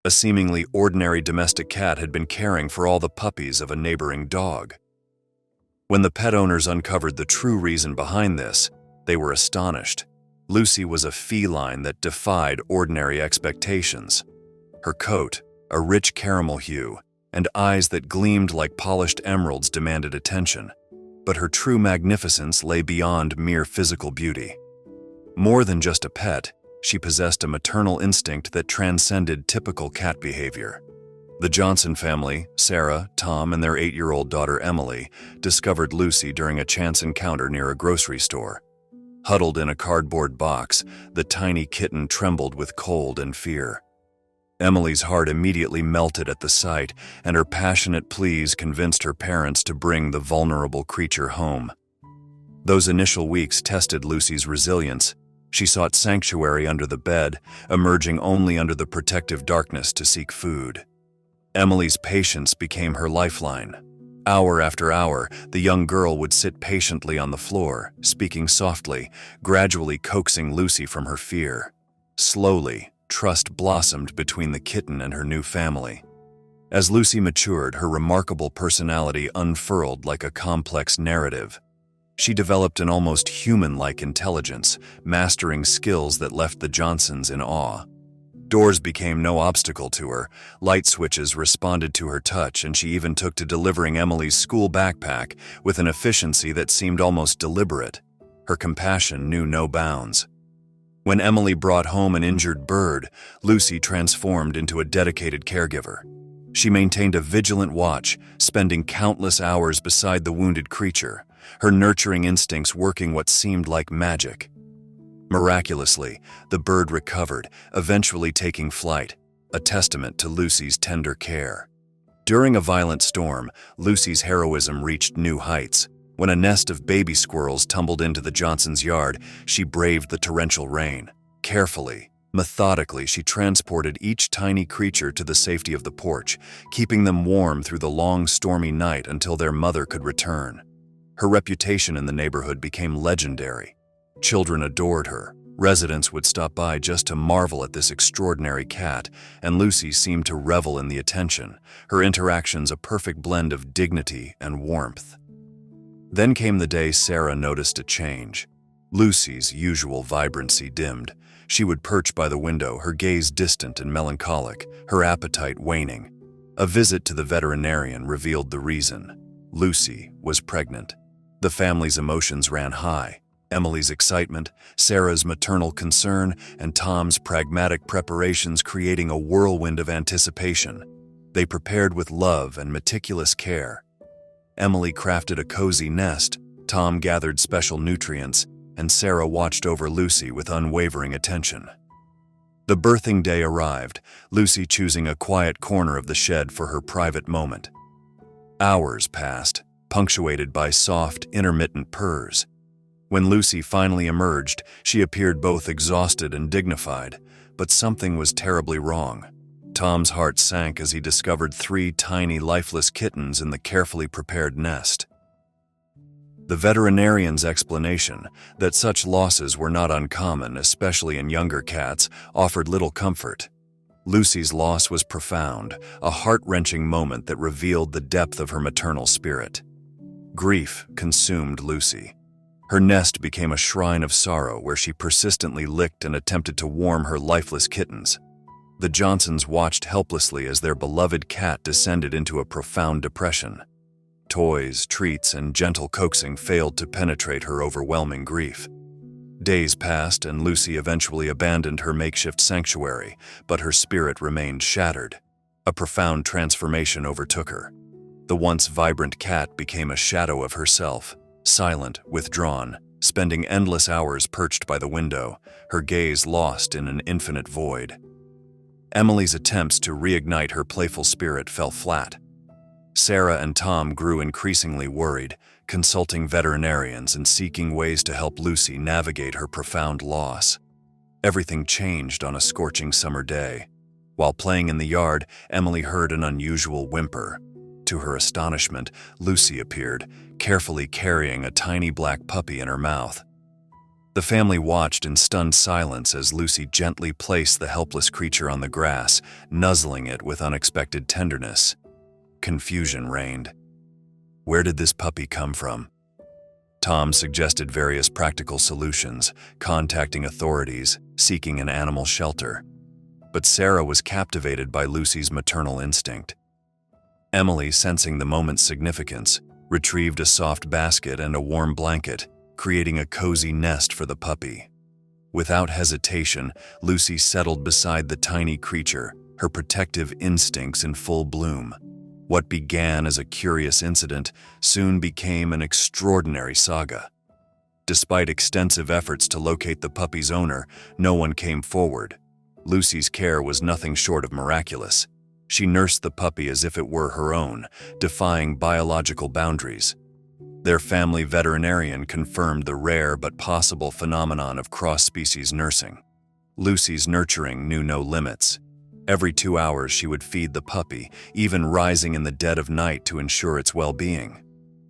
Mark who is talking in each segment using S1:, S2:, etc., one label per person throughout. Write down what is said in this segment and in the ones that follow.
S1: A seemingly ordinary domestic cat had been caring for all the puppies of a neighboring dog. When the pet owners uncovered the true reason behind this, they were astonished. Lucy was a feline that defied ordinary expectations. Her coat, a rich caramel hue, and eyes that gleamed like polished emeralds demanded attention, but her true magnificence lay beyond mere physical beauty. More than just a pet, she possessed a maternal instinct that transcended typical cat behavior. The Johnson family, Sarah, Tom, and their 8-year-old daughter Emily, discovered Lucy during a chance encounter near a grocery store. Huddled in a cardboard box, the tiny kitten trembled with cold and fear. Emily's heart immediately melted at the sight, and her passionate pleas convinced her parents to bring the vulnerable creature home. Those initial weeks tested Lucy's resilience. She sought sanctuary under the bed, emerging only under the protective darkness to seek food. Emily's patience became her lifeline. Hour after hour, the young girl would sit patiently on the floor, speaking softly, gradually coaxing Lucy from her fear. Slowly, trust blossomed between the kitten and her new family. As Lucy matured, her remarkable personality unfurled like a complex narrative. She developed an almost human-like intelligence, mastering skills that left the Johnsons in awe. Doors became no obstacle to her, light switches responded to her touch, and she even took to delivering Emily's school backpack with an efficiency that seemed almost deliberate. Her compassion knew no bounds. When Emily brought home an injured bird, Lucy transformed into a dedicated caregiver. She maintained a vigilant watch, spending countless hours beside the wounded creature, her nurturing instincts working what seemed like magic. Miraculously, the bird recovered, eventually taking flight, a testament to Lucy's tender care. During a violent storm, Lucy's heroism reached new heights. When a nest of baby squirrels tumbled into the Johnsons' yard, she braved the torrential rain. Carefully, methodically, she transported each tiny creature to the safety of the porch, keeping them warm through the long, stormy night until their mother could return. Her reputation in the neighborhood became legendary. Children adored her. Residents would stop by just to marvel at this extraordinary cat, and Lucy seemed to revel in the attention, her interactions a perfect blend of dignity and warmth. Then came the day Sarah noticed a change. Lucy's usual vibrancy dimmed. She would perch by the window, her gaze distant and melancholic, her appetite waning. A visit to the veterinarian revealed the reason. Lucy was pregnant. The family's emotions ran high. Emily's excitement, Sarah's maternal concern, and Tom's pragmatic preparations creating a whirlwind of anticipation. They prepared with love and meticulous care. Emily crafted a cozy nest, Tom gathered special nutrients, and Sarah watched over Lucy with unwavering attention. The birthing day arrived, Lucy choosing a quiet corner of the shed for her private moment. Hours passed, punctuated by soft, intermittent purrs. When Lucy finally emerged, she appeared both exhausted and dignified, but something was terribly wrong. Tom's heart sank as he discovered 3 tiny, lifeless kittens in the carefully prepared nest. The veterinarian's explanation, that such losses were not uncommon, especially in younger cats, offered little comfort. Lucy's loss was profound, a heart-wrenching moment that revealed the depth of her maternal spirit. Grief consumed Lucy. Her nest became a shrine of sorrow where she persistently licked and attempted to warm her lifeless kittens. The Johnsons watched helplessly as their beloved cat descended into a profound depression. Toys, treats, and gentle coaxing failed to penetrate her overwhelming grief. Days passed, and Lucy eventually abandoned her makeshift sanctuary, but her spirit remained shattered. A profound transformation overtook her. The once vibrant cat became a shadow of herself, silent, withdrawn, spending endless hours perched by the window, her gaze lost in an infinite void. Emily's attempts to reignite her playful spirit fell flat. Sarah and Tom grew increasingly worried, consulting veterinarians and seeking ways to help Lucy navigate her profound loss. Everything changed on a scorching summer day. While playing in the yard, Emily heard an unusual whimper. To her astonishment, Lucy appeared, carefully carrying a tiny black puppy in her mouth. The family watched in stunned silence as Lucy gently placed the helpless creature on the grass, nuzzling it with unexpected tenderness. Confusion reigned. Where did this puppy come from? Tom suggested various practical solutions, contacting authorities, seeking an animal shelter. But Sarah was captivated by Lucy's maternal instinct. Emily, sensing the moment's significance, retrieved a soft basket and a warm blanket, creating a cozy nest for the puppy. Without hesitation, Lucy settled beside the tiny creature, her protective instincts in full bloom. What began as a curious incident soon became an extraordinary saga. Despite extensive efforts to locate the puppy's owner, no one came forward. Lucy's care was nothing short of miraculous. She nursed the puppy as if it were her own, defying biological boundaries. Their family veterinarian confirmed the rare but possible phenomenon of cross-species nursing. Lucy's nurturing knew no limits. Every 2 hours she would feed the puppy, even rising in the dead of night to ensure its well-being.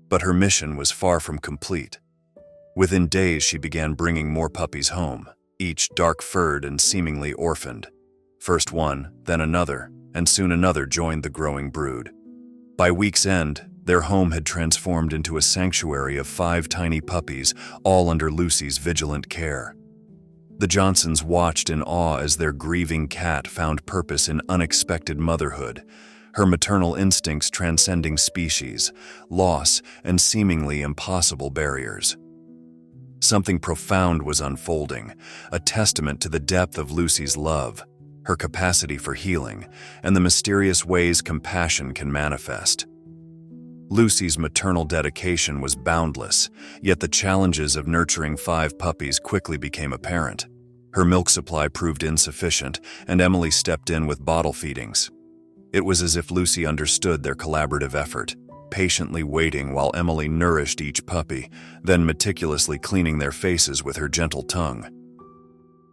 S1: But her mission was far from complete. Within days she began bringing more puppies home, each dark-furred and seemingly orphaned. First one, then another, and soon another joined the growing brood. By week's end, their home had transformed into a sanctuary of 5 tiny puppies, all under Lucy's vigilant care. The Johnsons watched in awe as their grieving cat found purpose in unexpected motherhood, her maternal instincts transcending species, loss, and seemingly impossible barriers. Something profound was unfolding, a testament to the depth of Lucy's love, her capacity for healing, and the mysterious ways compassion can manifest. Lucy's maternal dedication was boundless, yet the challenges of nurturing 5 puppies quickly became apparent. Her milk supply proved insufficient, and Emily stepped in with bottle feedings. It was as if Lucy understood their collaborative effort, patiently waiting while Emily nourished each puppy, then meticulously cleaning their faces with her gentle tongue.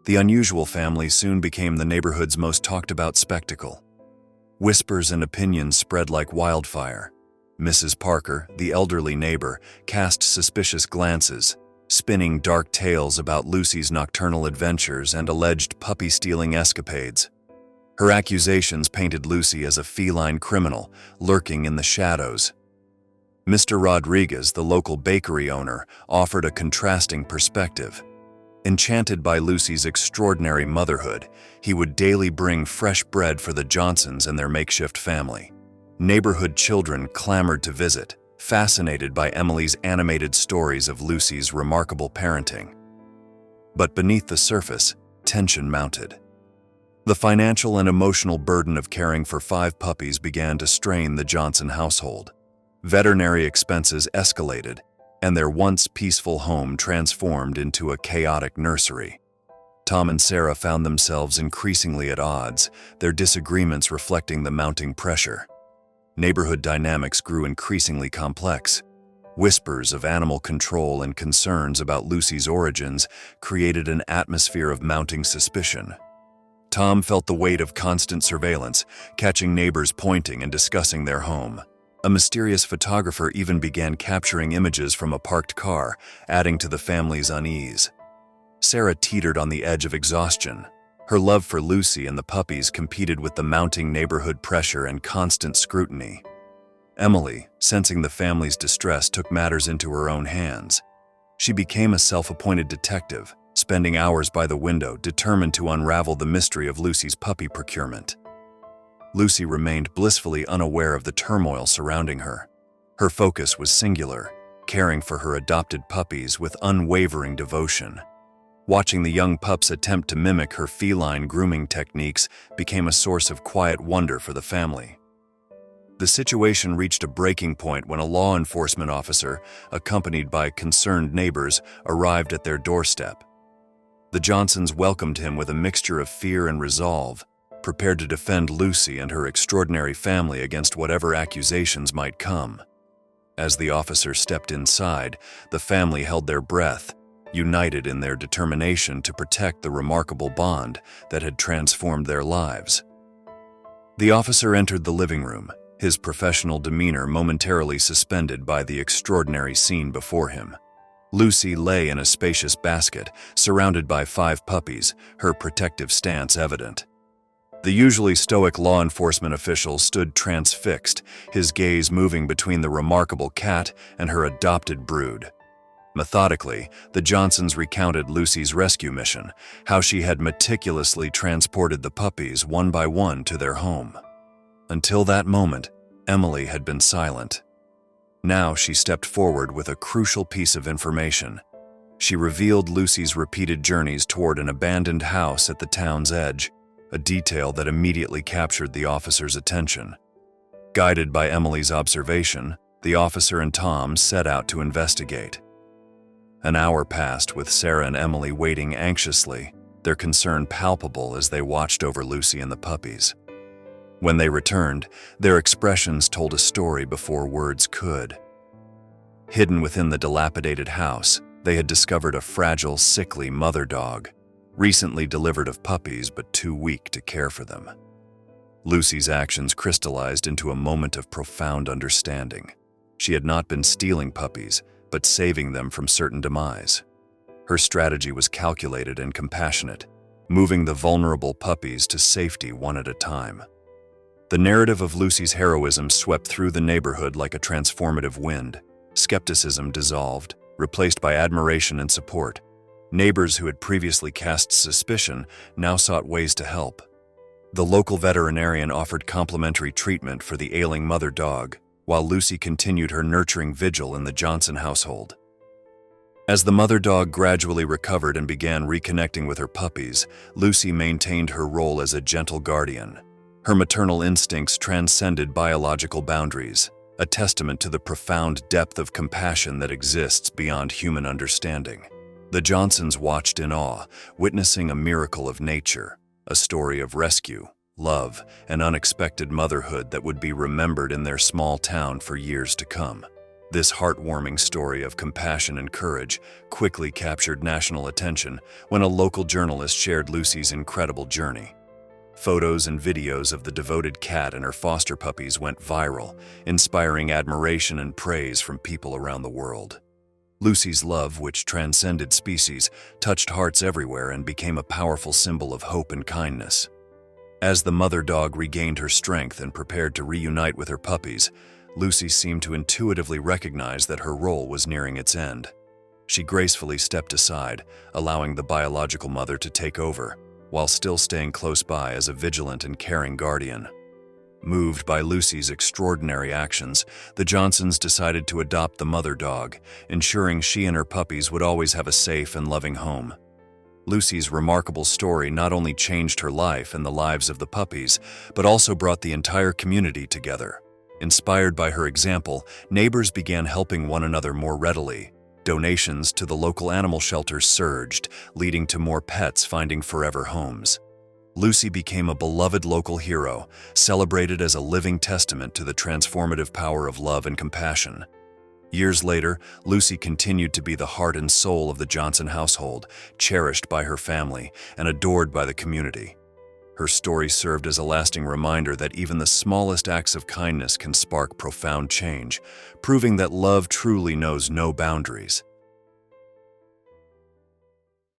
S1: The unusual family soon became the neighborhood's most talked-about spectacle. Whispers and opinions spread like wildfire. Mrs. Parker, the elderly neighbor, cast suspicious glances, spinning dark tales about Lucy's nocturnal adventures and alleged puppy-stealing escapades. Her accusations painted Lucy as a feline criminal, lurking in the shadows. Mr. Rodriguez, the local bakery owner, offered a contrasting perspective. Enchanted by Lucy's extraordinary motherhood, he would daily bring fresh bread for the Johnsons and their makeshift family. Neighborhood children clamored to visit, fascinated by Emily's animated stories of Lucy's remarkable parenting. But beneath the surface, tension mounted. The financial and emotional burden of caring for 5 puppies began to strain the Johnson household. Veterinary expenses escalated, and their once peaceful home transformed into a chaotic nursery. Tom and Sarah found themselves increasingly at odds, their disagreements reflecting the mounting pressure. Neighborhood dynamics grew increasingly complex. Whispers of animal control and concerns about Lucy's origins created an atmosphere of mounting suspicion. Tom felt the weight of constant surveillance, catching neighbors pointing and discussing their home. A mysterious photographer even began capturing images from a parked car, adding to the family's unease. Sarah teetered on the edge of exhaustion. Her love for Lucy and the puppies competed with the mounting neighborhood pressure and constant scrutiny. Emily, sensing the family's distress, took matters into her own hands. She became a self-appointed detective, spending hours by the window, determined to unravel the mystery of Lucy's puppy procurement. Lucy remained blissfully unaware of the turmoil surrounding her. Her focus was singular, caring for her adopted puppies with unwavering devotion. Watching the young pups attempt to mimic her feline grooming techniques became a source of quiet wonder for the family. The situation reached a breaking point when a law enforcement officer, accompanied by concerned neighbors, arrived at their doorstep. The Johnsons welcomed him with a mixture of fear and resolve, prepared to defend Lucy and her extraordinary family against whatever accusations might come. As the officer stepped inside, the family held their breath, united in their determination to protect the remarkable bond that had transformed their lives. The officer entered the living room, his professional demeanor momentarily suspended by the extraordinary scene before him. Lucy lay in a spacious basket, surrounded by 5 puppies, her protective stance evident. The usually stoic law enforcement official stood transfixed, his gaze moving between the remarkable cat and her adopted brood. Methodically, the Johnsons recounted Lucy's rescue mission, how she had meticulously transported the puppies one by one to their home. Until that moment, Emily had been silent. Now she stepped forward with a crucial piece of information. She revealed Lucy's repeated journeys toward an abandoned house at the town's edge, a detail that immediately captured the officer's attention. Guided by Emily's observation, the officer and Tom set out to investigate. An hour passed with Sarah and Emily waiting anxiously, their concern palpable as they watched over Lucy and the puppies. When they returned, their expressions told a story before words could. Hidden within the dilapidated house, they had discovered a fragile, sickly mother dog, recently delivered of puppies but too weak to care for them. Lucy's actions crystallized into a moment of profound understanding. She had not been stealing puppies, but saving them from certain demise. Her strategy was calculated and compassionate, moving the vulnerable puppies to safety one at a time. The narrative of Lucy's heroism swept through the neighborhood like a transformative wind. Skepticism dissolved, replaced by admiration and support. Neighbors who had previously cast suspicion now sought ways to help. The local veterinarian offered complimentary treatment for the ailing mother dog, while Lucy continued her nurturing vigil in the Johnson household. As the mother dog gradually recovered and began reconnecting with her puppies, Lucy maintained her role as a gentle guardian. Her maternal instincts transcended biological boundaries, a testament to the profound depth of compassion that exists beyond human understanding. The Johnsons watched in awe, witnessing a miracle of nature, a story of rescue, love, and unexpected motherhood that would be remembered in their small town for years to come. This heartwarming story of compassion and courage quickly captured national attention when a local journalist shared Lucy's incredible journey. Photos and videos of the devoted cat and her foster puppies went viral, inspiring admiration and praise from people around the world. Lucy's love, which transcended species, touched hearts everywhere and became a powerful symbol of hope and kindness. As the mother dog regained her strength and prepared to reunite with her puppies, Lucy seemed to intuitively recognize that her role was nearing its end. She gracefully stepped aside, allowing the biological mother to take over, while still staying close by as a vigilant and caring guardian. Moved by Lucy's extraordinary actions, the Johnsons decided to adopt the mother dog, ensuring she and her puppies would always have a safe and loving home. Lucy's remarkable story not only changed her life and the lives of the puppies, but also brought the entire community together. Inspired by her example, neighbors began helping one another more readily. Donations to the local animal shelters surged, leading to more pets finding forever homes. Lucy became a beloved local hero, celebrated as a living testament to the transformative power of love and compassion. Years later, Lucy continued to be the heart and soul of the Johnson household, cherished by her family and adored by the community. Her story served as a lasting reminder that even the smallest acts of kindness can spark profound change, proving that love truly knows no boundaries.